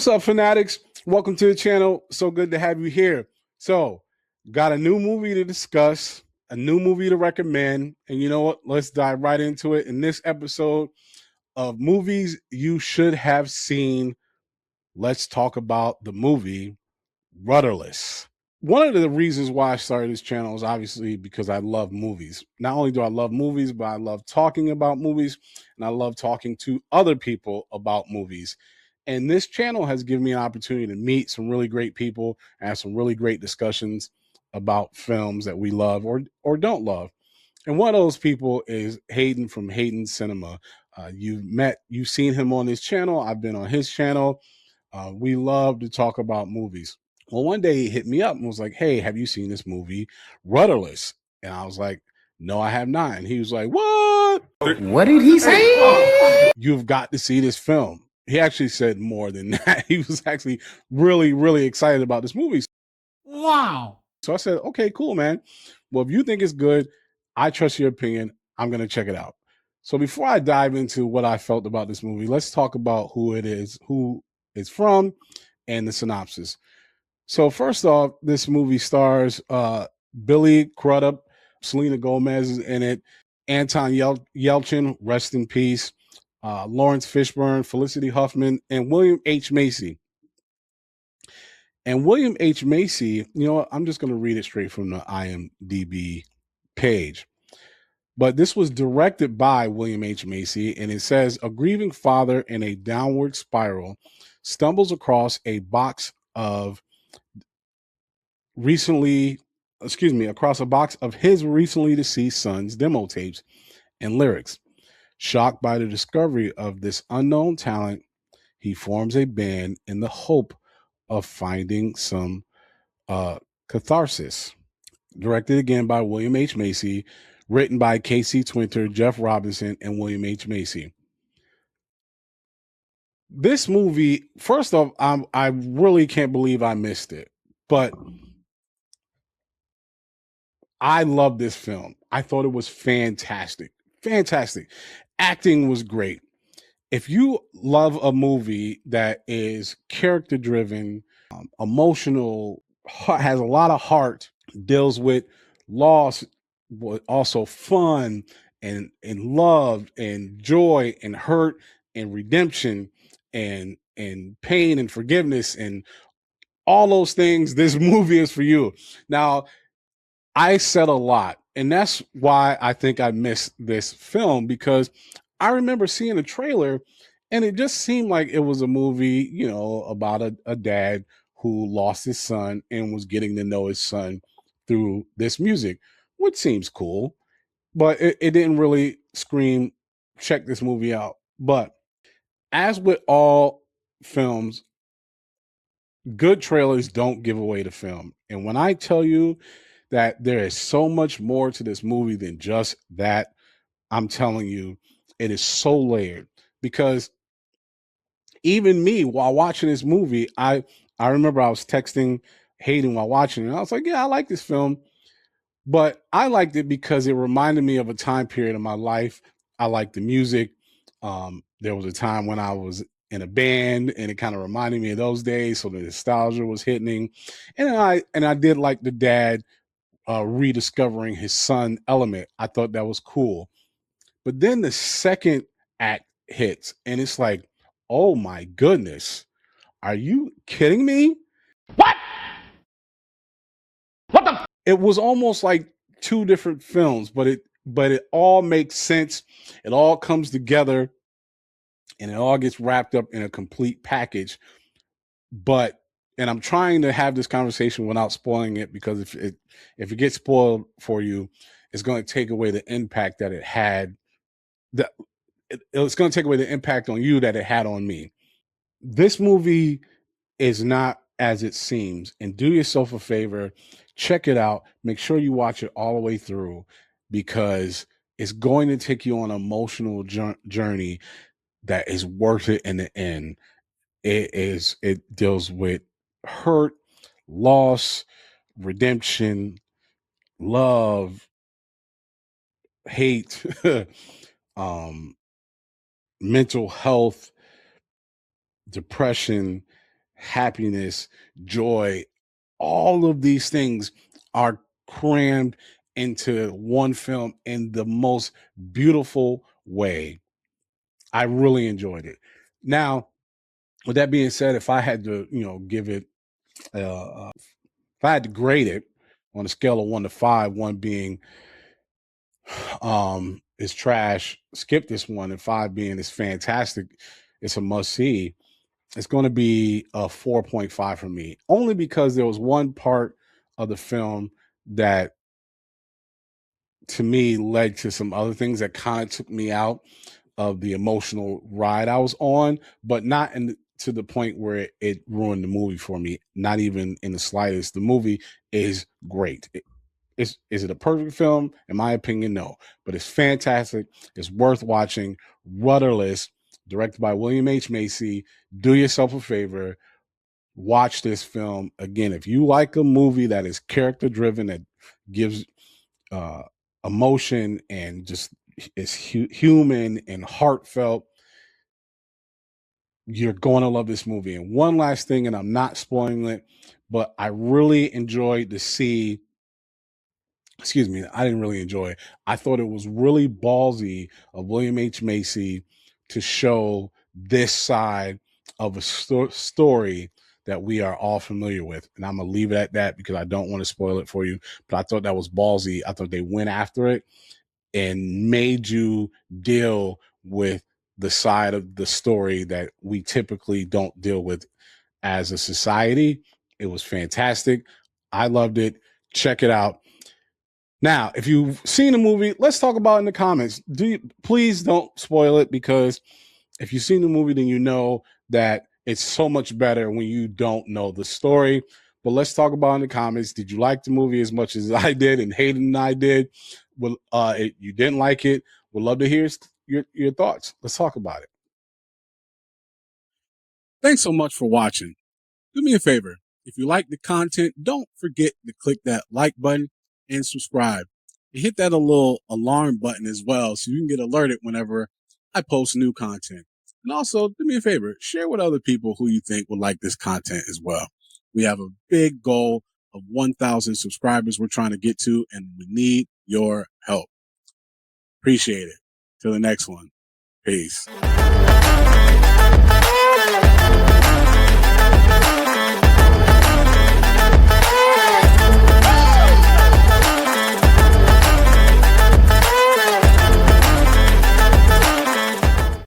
What's up, fanatics? Welcome to the channel. So good to have you here. So, got a new movie to discuss, a new movie to recommend, and you know what? Let's dive right into it in this episode of movies you should have seen. Let's talk about the movie Rudderless. One of the reasons why I started this channel is obviously because I love movies. Not only do I love movies, but I love talking about movies and I love talking to other people about movies. And this channel has given me an opportunity to meet some really great people and have some really great discussions about films that we love or don't love. And one of those people is Hayden from Hayden Cinema. You've seen him on his channel. I've been on his channel. We love to talk about movies. Well, one day he hit me up and was like, "Hey, have you seen this movie, Rudderless?" And I was like, "No, I have not." And he was like, "What? What did he say? You've got to see this film." He actually said more than that. He was actually really, really excited about this movie. Wow. So I said, "Okay, cool, man. Well, if you think it's good, I trust your opinion. I'm going to check it out." So before I dive into what I felt about this movie, let's talk about who it is, who it's from, and the synopsis. So first off, this movie stars Billy Crudup, Selena Gomez is in it, Anton Yelchin, rest in peace, Lawrence Fishburne, Felicity Huffman, and William H. Macy. And William H. Macy, you know what? I'm just going to read it straight from the IMDb page. But this was directed by William H. Macy, and it says a grieving father in a downward spiral stumbles across a box of across a box of his recently deceased son's demo tapes and lyrics. Shocked by the discovery of this unknown talent, he forms a band in the hope of finding some catharsis. Directed again by William H. Macy, written by Casey Twinter, Jeff Robinson, and William H. Macy. This movie, first off, I really can't believe I missed it, but I love this film. I thought it was fantastic. Fantastic. Acting was great. If you love a movie that is character driven, emotional, has a lot of heart, deals with loss, but also fun and love and joy and hurt and redemption and pain and forgiveness and all those things, this movie is for you. Now, I said a lot, and that's why I think I missed this film, because I remember seeing a trailer and it just seemed like it was a movie, you know, about a dad who lost his son and was getting to know his son through this music, which seems cool, but it didn't really scream, check this movie out. But as with all films, good trailers don't give away the film. And when I tell you that there is so much more to this movie than just that, I'm telling you, it is so layered. Because even me, while watching this movie, I remember I was texting Hayden while watching it, and I was like, "Yeah, I like this film," but I liked it because it reminded me of a time period in my life. I liked the music. There was a time when I was in a band, and it kind of reminded me of those days, so the nostalgia was hitting. And I did like the dad rediscovering his son element. I thought that was cool. But then the second act hits, and it's like, oh my goodness, are you kidding me? What? What the? It was almost like two different films, but it all makes sense. It all comes together, and it all gets wrapped up in a complete package. But and I'm trying to have this conversation without spoiling it, because if it gets spoiled for you, it's going to take away the impact that it had. It's going to take away the impact on you that it had on me. This movie is not as it seems, and do yourself a favor, check it out. Make sure you watch it all the way through, because it's going to take you on an emotional journey that is worth it in the end. It deals with hurt, loss, redemption, love, hate, mental health, depression, happiness, joy, all of these things are crammed into one film in the most beautiful way. I really enjoyed it. Now, with that being said, if I had to, give it, if I had to grade it on a scale of 1 to 5, one being is trash, skip this one, and 5 being is fantastic, it's a must see. It's going to be a 4.5 for me, only because there was one part of the film that to me led to some other things that kind of took me out of the emotional ride I was on, but not to the point where it ruined the movie for me, not even in the slightest. The movie is great. Is it a perfect film? In my opinion, no, but it's fantastic. It's worth watching. Rudderless, directed by William H. Macy. Do yourself a favor, watch this film. Again, if you like a movie that is character driven, that gives uh, emotion and just is human and heartfelt, you're going to love this movie. And one last thing, and I'm not spoiling it, but I really enjoyed to see, excuse me, I didn't really enjoy it. I thought it was really ballsy of William H. Macy to show this side of a story that we are all familiar with. And I'm going to leave it at that because I don't want to spoil it for you. But I thought that was ballsy. I thought they went after it and made you deal with the side of the story that we typically don't deal with as a society. It was fantastic. I loved it. Check it out. Now, if you've seen the movie, let's talk about it in the comments. Please don't spoil it, because if you've seen the movie, then you know that it's so much better when you don't know the story. But let's talk about it in the comments. Did you like the movie as much as I did and Hayden and I did? Well, you didn't like it. We'd love to hear your thoughts. Let's talk about it. Thanks so much for watching. Do me a favor. If you like the content, don't forget to click that like button and subscribe. And hit that little alarm button as well so you can get alerted whenever I post new content. And also, do me a favor, share with other people who you think would like this content as well. We have a big goal of 1,000 subscribers we're trying to get to, and we need your help. Appreciate it. Till the next one. Peace.